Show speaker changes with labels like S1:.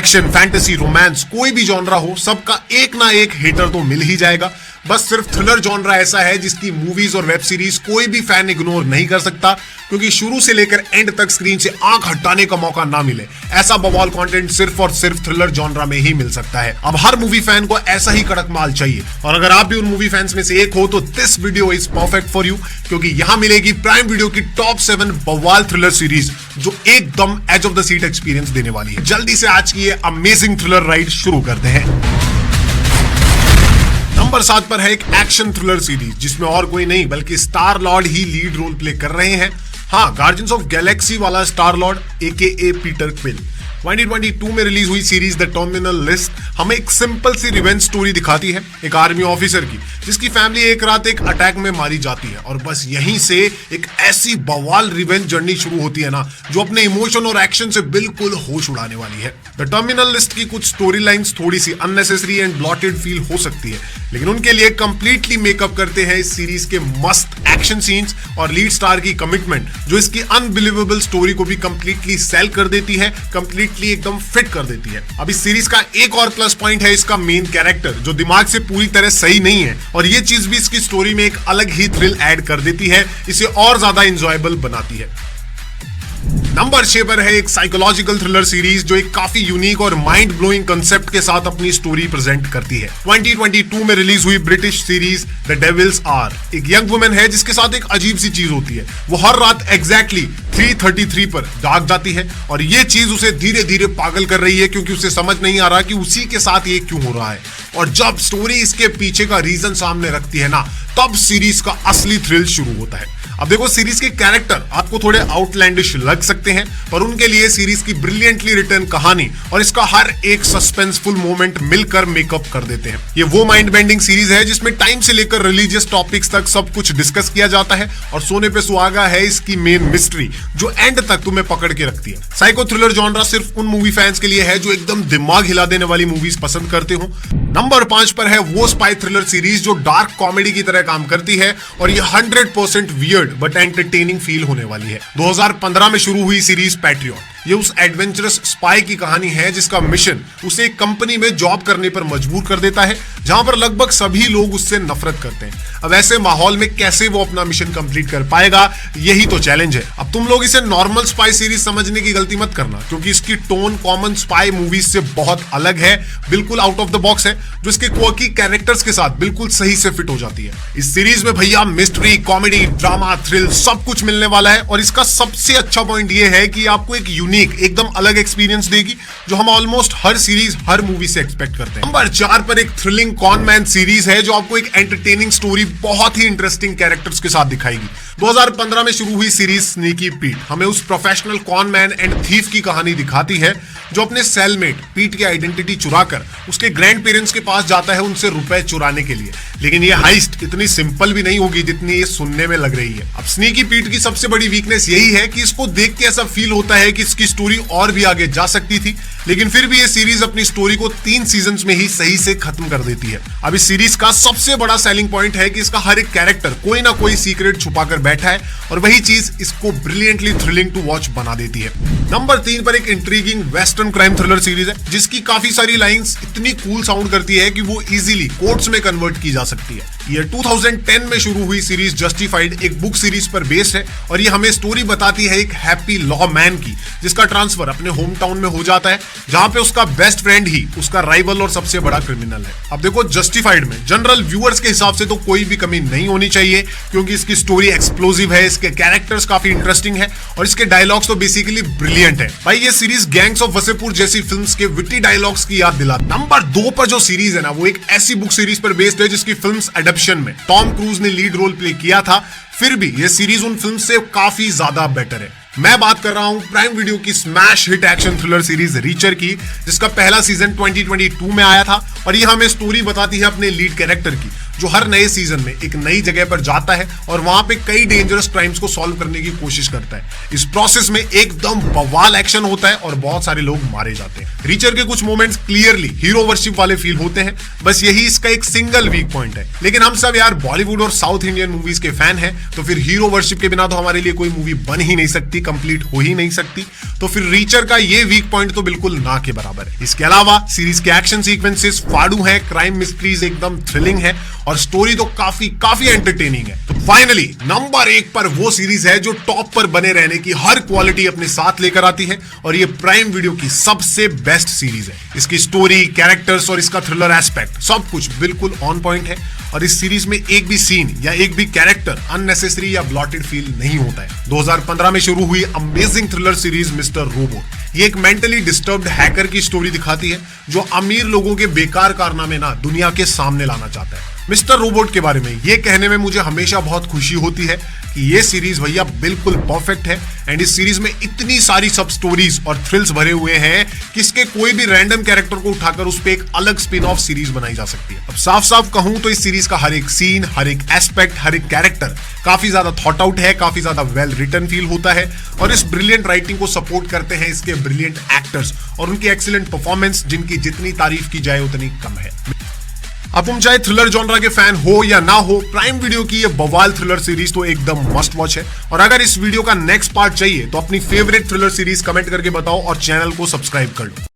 S1: Action, fantasy, romance, कोई भी genre हो, सबका एक ना एक हेटर तो मिल ही जाएगा। बस सिर्फ थ्रिलर जॉनरा ऐसा है जिसकी मूवीज और वेब सीरीज कोई भी फैन इग्नोर नहीं कर सकता, क्योंकि शुरू से लेकर एंड तक स्क्रीन से आंख हटाने का मौका ना मिले। ऐसा बवाल कंटेंट सिर्फ और सिर्फ थ्रिलर जॉनरा में ही मिल सकता है। अब हर मूवी फैन को ऐसा ही कड़क माल चाहिए, और अगर आप भी उन मूवी फैंस में से एक हो तो this video is perfect for you, क्योंकि यहां मिलेगी प्राइम वीडियो की टॉप 7 बवाल थ्रिलर सीरीज जो एकदम edge of the seat experience देने वाली है। जल्दी से आज की ये अमेजिंग थ्रिलर राइड शुरू करते हैं। नंबर 7 पर है एक एक्शन थ्रिलर सीरीज जिसमें और कोई नहीं बल्कि स्टार लॉर्ड ही लीड रोल प्ले कर रहे हैं। हाँ, गार्डियंस ऑफ गैलेक्सी वाला स्टार लॉर्ड एकेए पीटर क्विल। 2022 में रिलीज हुई सीरीज द टर्मिनल लिस्ट हमें एक सिंपल सी रिवेंज स्टोरी दिखाती है एक आर्मी ऑफिसर की, जिसकी फैमिली एक रात एक अटैक में मारी जाती है, और बस यहीं से एक ऐसी बवाल रिवेंज जर्नी शुरू होती है ना, जो अपने इमोशन और एक्शन से बिल्कुल होश उड़ाने वाली है। द टर्मिनल लिस्ट की कुछ स्टोरी लाइन्स थोड़ी सी अननेसेसरी एंड ब्लॉटेड फील हो सकती है, लेकिन उनके लिए कंप्लीटली मेकअप करते हैं इस सीरीज के मस्त एक्शन सीन्स और लीड स्टार की कमिटमेंट, जो इसकी अनबिलीवेबल स्टोरी को भी कंप्लीटली सेल कर देती है, कंप्लीटली एकदम फिट कर देती है। अब इस सीरीज का एक और प्लस पॉइंट है इसका मेन कैरेक्टर, जो दिमाग से पूरी तरह सही नहीं है, और ये चीज भी इसकी स्टोरी में एक अलग ही थ्रिल ऐड कर देती है, इसे और ज्यादा एंजॉयबल बनाती है। नंबर 6 पर है एक साइकोलॉजिकल थ्रिलर सीरीज जो एक काफी यूनिक और माइंड ब्लोइंग कंसेप्ट के साथ अपनी स्टोरी प्रेजेंट करती है। 2022 में रिलीज हुई British series the devil's hour. एक यंग वुमेन है जिसके साथ एक अजीब सी चीज होती है। वो हर रात एग्जैक्टली 3:33 पर जाग जाती है, और ये चीज उसे धीरे धीरे पागल कर रही है, क्योंकि उसे समझ नहीं आ रहा कि उसी के साथ ये क्यों हो रहा है। और जब स्टोरी इसके पीछे का रीजन सामने रखती है ना, तब सीरीज का असली थ्रिल शुरू होता है। अब देखो, सीरीज के कैरेक्टर आपको थोड़े आउटलैंडिश लग सकते हैं, पर उनके लिए सीरीज की ब्रिलियंटली रिटर्न कहानी और इसका हर एक सस्पेंसफुल मोमेंट मिलकर मेकअप कर देते हैं। ये वो माइंड बेंडिंग सीरीज है जिसमें टाइम से लेकर रिलीजियस टॉपिक्स तक सब कुछ डिस्कस किया जाता है, और सोने पे सुहागा है इसकी मेन मिस्ट्री जो एंड तक तुम्हें पकड़ के रखती है। साइको थ्रिलर जॉनरा सिर्फ उन मूवी फैंस के लिए है जो एकदम दिमाग हिला देने वाली मूवीज पसंद करते हो। नंबर 5 पर है वो स्पाई थ्रिलर सीरीज जो डार्क कॉमेडी की तरह काम करती है, और ये 100% वियर्ड बट एंटरटेनिंग फील होने वाली है। 2015 में शुरू हुई सीरीज पैट्रियट, ये उस एडवेंचरस स्पाई की कहानी है जिसका मिशन उसे एक कंपनी में जॉब करने पर मजबूर कर देता है, जहां पर लगभग सभी लोग उससे नफरत करते हैं। अब ऐसे माहौल में कैसे वो अपना मिशन कंप्लीट कर पाएगा, यही तो चैलेंज है। अब तुम लोग इसे नॉर्मल स्पाई सीरीज समझने की गलती मत करना, क्योंकि इसकी टोन कॉमन स्पाई मूवीज से बहुत अलग है, बिल्कुल आउट ऑफ द बॉक्स है, जो इसके क्वर्की कैरेक्टर्स के साथ बिल्कुल सही से फिट हो जाती है। इस सीरीज में भैया मिस्ट्री, कॉमेडी, ड्रामा, थ्रिल सब कुछ मिलने वाला है, और इसका सबसे अच्छा पॉइंट ये है कि आपको एक एकदम अलग एक्सपीरियंस देगी, जो हम ऑलमोस्ट हर सीरीज हर मूवी से एक्सपेक्ट करते हैं। नंबर 4 पर एक थ्रिलिंग कॉन मैन सीरीज है जो आपको एक एंटरटेनिंग स्टोरी बहुत ही इंटरेस्टिंग कैरेक्टर्स के साथ दिखाएगी। 2015 में शुरू हुई सीरीज स्नीकी पीट हमें उस professional cone man and thief की कहानी दिखाती है, जो अपने सेलमेट पीट की आइडेंटिटी चुराकर उसके ग्रैंड पेरेंट्स के पास जाता है उनसे रुपए चुराने के लिए। लेकिन ये हाइस्ट इतनी सिंपल भी नहीं होगी जितनी ये सुनने में लग रही है। अब स्नीकी पीट की सबसे बड़ी वीकनेस यही है कि इसको देख के ऐसा फील होता है कि इसकी स्टोरी और भी आगे जा सकती थी, लेकिन फिर भी ये सीरीज अपनी स्टोरी को 3 सीजन्स में ही सही से खत्म कर देती है। अब इस सीरीज का सबसे बड़ा सेलिंग पॉइंट है कि इसका हर एक कैरेक्टर कोई ना कोई सीक्रेट छुपाकर बैठा है, और वही चीज इसको ब्रिलियंटली थ्रिलिंग टू वॉच बना देती है। नंबर 3 पर एक intriguing western crime thriller series है जिसकी काफी सारी लाइंस इतनी कूल साउंड करती है कि वो इजीली कोट्स में कन्वर्ट की जा सकती है। ये 2010 में शुरू हुई सीरीज जस्टिफाइड एक बुक सीरीज पर बेस्ड है, और ये हमें स्टोरी बताती है एक हैप्पी लॉ मैन की, जिसका ट्रांसफर अपने होम टाउन में हो जाता है, जहां पे उसका बेस्ट फ्रेंड ही उसका राइवल और सबसे बड़ा क्रिमिनल है। अब देखो, जस्टिफाइड में जनरल व्यूअर्स के हिसाब से तो कोई भी कमी नहीं होनी चाहिए, क्योंकि इसकी स्टोरी एक्सप्लोसिव है, इसके कैरेक्टर्स काफी इंटरेस्टिंग है, और इसके डायलॉग्स तो बेसिकली ब्रिलियंट है। भाई, ये सीरीज गैंग्स ऑफ वसेपुर जैसी फिल्म्स के विटी डायलॉग्स की याद दिलाती। नंबर 2 पर जो सीरीज है ना, वो एक ऐसी बुक सीरीज पर बेस्ड है जिसकी फिल्म्स एडप्शन में टॉम क्रूज ने लीड रोल प्ले किया था, फिर भी ये सीरीज उन फिल्म से काफी ज्यादा बेटर है। मैं बात कर रहा हूं प्राइम वीडियो की smash hit action thriller series richer की, जिसका पहला सीजन 2022 में आया था, और ये हमें स्टोरी बताती है अपने लीड कैरेक्टर की, जो हर नए सीजन में एक नई जगह पर जाता है और वहां पे कई डेंजरस क्राइम्स को सॉल्व करने की कोशिश करता है। इस प्रोसेस में एकदम बवाल एक्शन होता है और बहुत सारे लोग मारे जाते हैं। रीचर के कुछ मोमेंट्स क्लियरली हीरो वर्शिप वाले फील होते हैं, बस यही इसका एक सिंगल वीक पॉइंट है। लेकिन हम सब यार बॉलीवुड और साउथ इंडियन मूवीज के फैन हैं, तो फिर हीरो वर्शिप के बिना तो हमारे लिए कोई मूवी बन ही नहीं सकती। कंप्लीट हो ही नहीं सकती, तो फिर रीचर का ये वीक पॉइंट तो बिल्कुल ना के बराबर है। इसके अलावा सीरीज के एक्शन सीक्वेंसेस फाड़ू है, क्राइम मिस्ट्रीज एकदम थ्रिलिंग है और स्टोरी तो काफी एंटरटेनिंग है। तो फाइनली नंबर 1 पर वो सीरीज है जो टॉप पर बने रहने की हर क्वालिटी अपने साथ लेकर आती है और ये प्राइम वीडियो की सबसे बेस्ट सीरीज है। इसकी स्टोरी, कैरेक्टर्स और इसका थ्रिलर एस्पेक्ट सब कुछ बिल्कुल ऑन पॉइंट है और इस सीरीज में एक भी सीन या एक भी कैरेक्टर अननेसेसरी या ब्लॉटेड फील नहीं होता है। 2015 में शुरू हुई amazing thriller series mister robot ये एक मेंटली डिस्टर्ब्ड हैकर की स्टोरी दिखाती है जो अमीर लोगों के बेकार कारनामे ना दुनिया के सामने लाना चाहता है। मिस्टर रोबोट के बारे में ये कहने में मुझे हमेशा बहुत खुशी होती है कि ये सीरीज भैया बिल्कुल परफेक्ट है एंड इस सीरीज में इतनी सारी सब स्टोरीज और थ्रिल्स भरे हुए हैं कि इसके कोई भी रैंडम कैरेक्टर को उठाकर उस पर एक अलग स्पिन ऑफ सीरीज बनाई जा सकती है। अब साफ कहूं तो इस सीरीज का हर एक सीन, हर एक एस्पेक्ट, हर एक कैरेक्टर काफी ज्यादा थॉट आउट है, काफी ज्यादा वेल रिटन फील होता है और इस ब्रिलियंट राइटिंग को सपोर्ट करते हैं इसके ब्रिलियंट एक्टर्स और उनकी एक्सीलेंट परफॉर्मेंस, जिनकी जितनी तारीफ की जाए उतनी कम है। अब तुम चाहे थ्रिलर जॉनरा के फैन हो या ना हो, प्राइम वीडियो की ये बवाल थ्रिलर सीरीज तो एकदम मस्ट वॉच है। और अगर इस वीडियो का नेक्स्ट पार्ट चाहिए तो अपनी फेवरेट थ्रिलर सीरीज कमेंट करके बताओ और चैनल को सब्सक्राइब कर लो।